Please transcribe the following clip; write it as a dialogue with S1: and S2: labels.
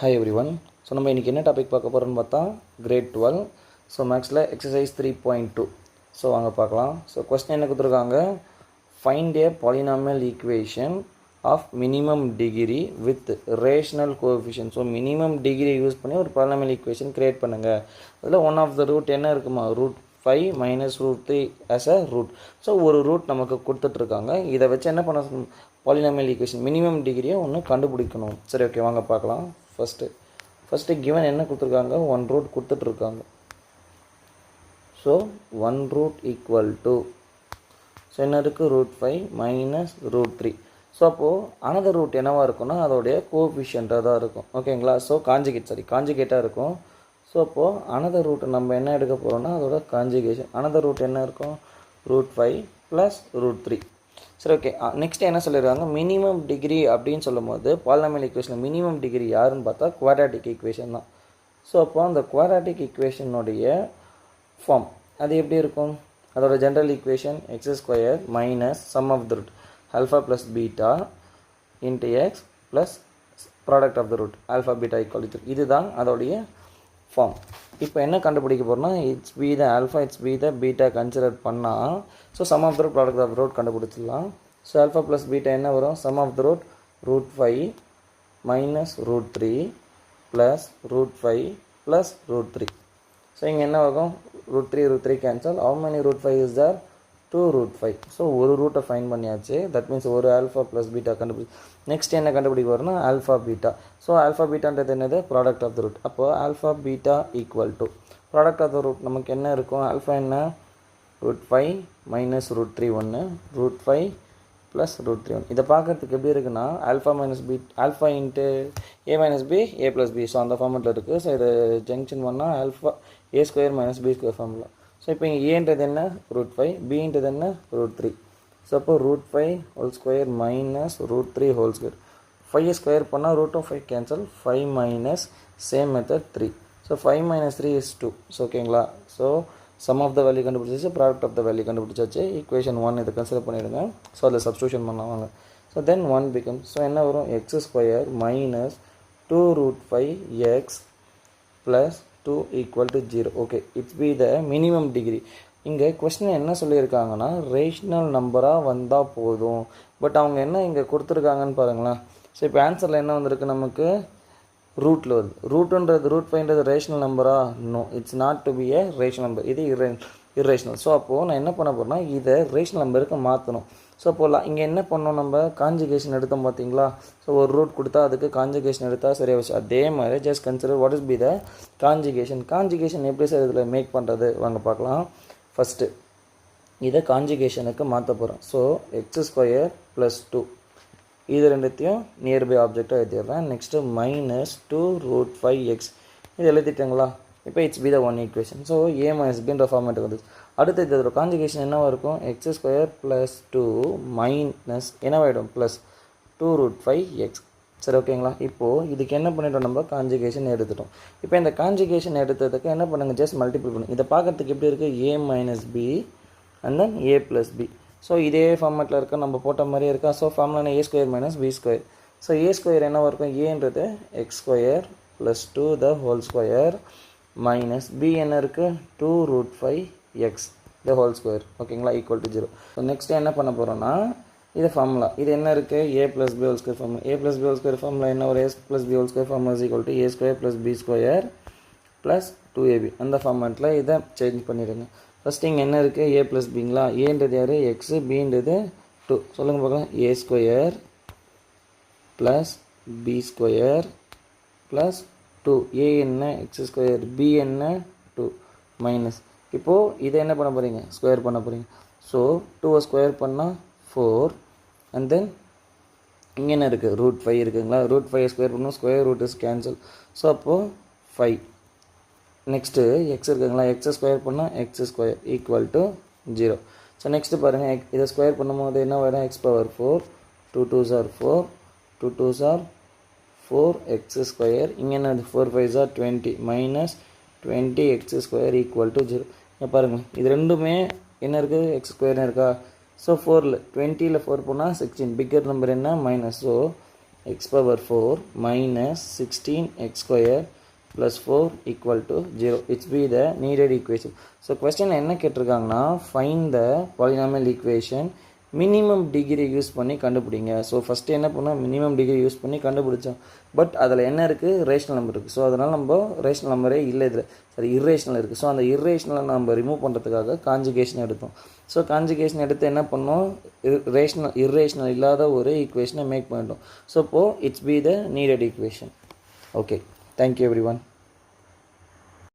S1: Hi every one. So நம்ம இன்றைக்கி என்ன டாபிக் பார்க்க போகிறோம்னு பார்த்தா கிரேட் 12. ஸோ மேக்ஸில் எக்ஸசைஸ் 3.2. ஸோ வாங்க பார்க்கலாம். ஸோ கொஸ்டின் என்ன கொடுத்துருக்காங்க, find a polynomial equation of minimum degree with rational coefficient. So minimum degree use பண்ணி ஒரு பாலினாமியல் ஈக்குவேஷன் க்ரியேட் பண்ணுங்கள். அதில் ஒன் ஆஃப் த ரூட் என்ன இருக்குமா, √5 - √3 ஆஸ் அ ரூட். ஸோ ஒரு ரூட் நமக்கு கொடுத்துட்ருக்காங்க. இதை வச்சு என்ன பண்ண, பாலினாமியல் ஈக்குவேஷன் மினிமம் டிகிரியை ஒன்று கண்டுபிடிக்கணும். சரி, ஓகே, வாங்க பார்க்கலாம். ஃபஸ்ட்டு கிவன் என்ன கொடுத்துருக்காங்க, ஒன் ரூட் கொடுத்துட்ருக்காங்க. So one root equal to, so என்ன இருக்குது, √5 - √3. ஸோ அப்போது அனதர் ரூட் என்னவாக இருக்குன்னா அதோடைய கோஎஃபிஷியண்ட்டாக தான் இருக்கும். ஓகேங்களா. ஸோ காஞ்சிகேட்டாக இருக்கும். ஸோ அப்போது அனதர் ரூட்டை நம்ம என்ன எடுக்க போகிறோம்னா அதோட காஞ்சிகேஷன். அனதர் ரூட் என்ன இருக்கும், √5 + √3. சரி, ஓகே. நெக்ஸ்ட் என்ன சொல்லிடுறாங்க, மினிமம் டிகிரி அப்படின்னு சொல்லும் போது பாலினாமியல் ஈக்குவேஷன் மினிமம் டிகிரி யாருன்னு பார்த்தா குவாட்ராட்டிக் ஈக்குவேஷன் தான். ஸோ அப்போ அந்த குவாட்ராட்டிக் ஈக்குவேஷனுடைய ஃபார்ம் அது எப்படி இருக்கும், அதோட general equation x² - sum of the root alpha + beta into x plus product of the root alpha beta = 3. இதுதான் அதோடைய ஃபார்ம். இப்போ என்ன கண்டுபிடிக்க போகிறோம்னா, it's B the alpha, it's B the beta consider பண்ணால், so sum of the root product of the root கண்டுபிடிச்சிடலாம். So alpha + beta என்ன வரும், sum of the root √5 - √3 + √5 + √3. So இங்கே என்ன ஆகும், √3 cancel. How many √5 is there, 2√5. So ஒரு ரூட்டை find பண்ணியாச்சு. தட் மீன்ஸ் ஒரு ஆல்ஃபா + பீட்டா கண்டுபிடி. நெக்ஸ்ட் என்ன கண்டுபிடிக்க வரும்னா ஆல்ஃபா பீட்டா. ஸோ ஆல்ஃபா பீட்டான்றது என்னது, ப்ராடக்ட் ஆஃப் த ரூட். அப்போ alpha beta equal to product of the root நமக்கு என்ன இருக்கும், ஆல்ஃபா என்ன, √5 - √3 1, √5 + √3 1. இதை பார்க்குறதுக்கு எப்படி இருக்குன்னா, alpha into a - b a + b. So அந்த ஃபார்மெட்டில் இருக்குது. ஸோ இதை ஜங்ஷன் பண்ணால் alpha a² - b² formula. So இப்போ இங்கே ஏன்றது என்ன, √5, பின்றது என்ன, √3. ஸோ அப்போ √5² - √3². 5 ஸ்கொயர் பண்ணால் √5 cancel, 5 - same method 3. So 5 - 3 is 2. So ஓகேங்களா. So sum of the value கண்டுபிடிச்சாச்சு, ப்ராடக்ட் ஆஃப் த வேல்யூ கண்டுபிடிச்சாச்சு. ஈக்குவேஷன் 1 இதை கன்சிடர் பண்ணிவிடுங்க. ஸோ அதில் சப்ஸ்டியூஷன் பண்ணுவாங்க. So then 1 become. ஸோ என்ன வரும், x² - 2√5x + 2 = 0. Okay, it's B the minimum degree. இங்கே கொஸ்டின் என்ன சொல்லியிருக்காங்கன்னா, ரேஷ்னல் நம்பராக வந்தால் போதும். பட் அவங்க என்ன இங்கே கொடுத்துருக்காங்கன்னு பாருங்களேன். ஸோ இப்போ ஆன்சரில் என்ன வந்திருக்கு நமக்கு, ரூட்டில் வருது. √5ன்றது ரேஷ்னல் நம்பரா, no, it's not to be a rational number. இது இர்ரேஷ்னல். ஸோ அப்போது நான் என்ன பண்ண போகிறேன்னா இதை ரேஷ்னல் நம்பருக்கு மாற்றணும். ஸோ அப்போது இங்கே என்ன பண்ணோம், நம்ம காஞ்சிகேஷன் எடுத்தோம் பார்த்தீங்களா. ஸோ ஒரு ரூட் கொடுத்தா அதுக்கு காஞ்சிகேஷன் எடுத்தால் சரியாக வச்சு. அதே மாதிரி just consider what is be the conjugation எப்படி சார் இதில் மேக் பண்ணுறது, வாங்க பார்க்கலாம். ஃபஸ்ட்டு இதை காஞ்சிகேஷனுக்கு மாற்ற போகிறோம். ஸோ x² + 2 இது ரெண்டுத்தையும் நியர்பை ஆப்ஜெக்டாக எழுதிடுறேன். நெக்ஸ்ட்டு -2√5x இது எழுதிட்டங்களா. இப்போ it's B the one equation. So a - bன்ற ஃபார்மேட்டுக்கு வந்துச்சு. அடுத்து இதோட காஞ்சிகேஷன் என்னவாக இருக்கும், x² + 2 மைனஸ் என்னவாயிடும், +2√5x. சரி, ஓகேங்களா. இப்போது இதுக்கு என்ன பண்ணிட்டோம், நம்ம காஞ்சிகேஷன் எடுத்துட்டோம். இப்போ இந்த காஞ்சிகேஷன் எடுத்ததுக்கு என்ன பண்ணுங்கள், ஜஸ்ட் மல்டிபிள் பண்ணுங்க. இதை பார்க்குறதுக்கு எப்படி இருக்குது, a - b and then a + b. So இதே ஃபார்மேட்டில் இருக்க நம்ம போட்ட மாதிரியே இருக்கா. So formula a² - b². So a² என்னவாக இருக்கும், ஏன்றது x² + 2 the whole square minus b என்ன இருக்குது, 2√5x த ஹோல் ஸ்கொயர். ஓகேங்களா, = 0. ஸோ நெக்ஸ்ட்டு என்ன பண்ண போகிறோன்னா இது ஃபார்முலா, இது என்ன இருக்குது, a + b² formula. a + b² formula என்ன, ஒரு a + b² formula = a² + b² + 2ab. அந்த ஃபார்மேட்டில் இதை சேஞ்ச் பண்ணிடுங்க. ஃபஸ்ட்டு இங்கே என்ன இருக்குது, a + bங்களா. ஏன்றது யார், x, bன்றது 2. சொல்லுங்கள் பார்க்கலாம், a² + b² + 2. a என்ன, x², b என்ன, 2 மைனஸ். இப்போது இதை என்ன பண்ண போகிறீங்க, ஸ்கொயர் பண்ண போகிறீங்க. ஸோ 2 ஸ்கொயர் பண்ணால் 4 அண்ட் தென் இங்கே என்ன இருக்குது, √5 இருக்குங்களா. √5 ஸ்கொயர் பண்ணால் square root is cancel. So அப்போது 5. நெக்ஸ்ட்டு எக்ஸ் இருக்குங்களா, எக்ஸை ஸ்கொயர் பண்ணால் x² = 0. ஸோ நெக்ஸ்ட்டு பாருங்கள், இதை ஸ்கொயர் பண்ணும்போது என்ன வரும், x⁴ 2 2s are 4 2 2s are 4x². இங்கே என்ன, 4 5s are 20 -20x² = 0. இங்கே பாருங்கள், இது ரெண்டுமே என்ன இருக்குது, x² இருக்கா. ஸோ 4ல் 20ல் 4 போனால் 16. பிக்கர் நம்பர் என்ன, minus. So x power 4 minus 16x square plus 4 equal to 0. It's be the needed equation. So question என்ன கேட்டிருக்காங்கன்னா find the polynomial equation minimum degree use பண்ணி கண்டுபிடிங்க. ஸோ ஃபஸ்ட்டு என்ன பண்ணோம், மினிமம் டிகிரி யூஸ் பண்ணி கண்டுபிடிச்சோம். But அதில் என்ன இருக்குது, ரேஷனல் நம்பர் இருக்குது. ஸோ அதனால் நம்ம ரேஷனல் நம்பரே இல்லை இதில், சரி irrational இருக்குது. ஸோ அந்த irrational நம்ம ரிமூவ் பண்ணுறதுக்காக காஞ்சுகேஷன் எடுத்தோம். ஸோ காஞ்சுகேஷன் எடுத்து என்ன பண்ணோம், irrational இல்லாத ஒரு ஈக்குவேஷனை மேக் பண்ணிட்டோம். ஸோ இப்போது it's B the needed equation. Okay, thank you every one.